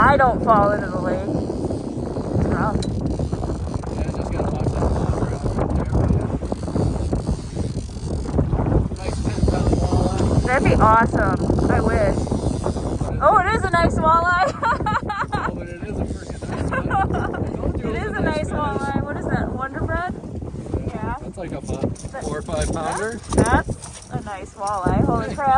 I don't fall into the lake. It's rough. Yeah, just gotta watch that water out right there. Nice 10-pound walleye. That'd be awesome. I wish. Oh, it is a nice walleye. Oh, but it is a freaking nice one. It is a nice walleye. What is that? Wonder Bread? Yeah. That's like a 4 or 5 pounder. That's a nice walleye. Holy crap.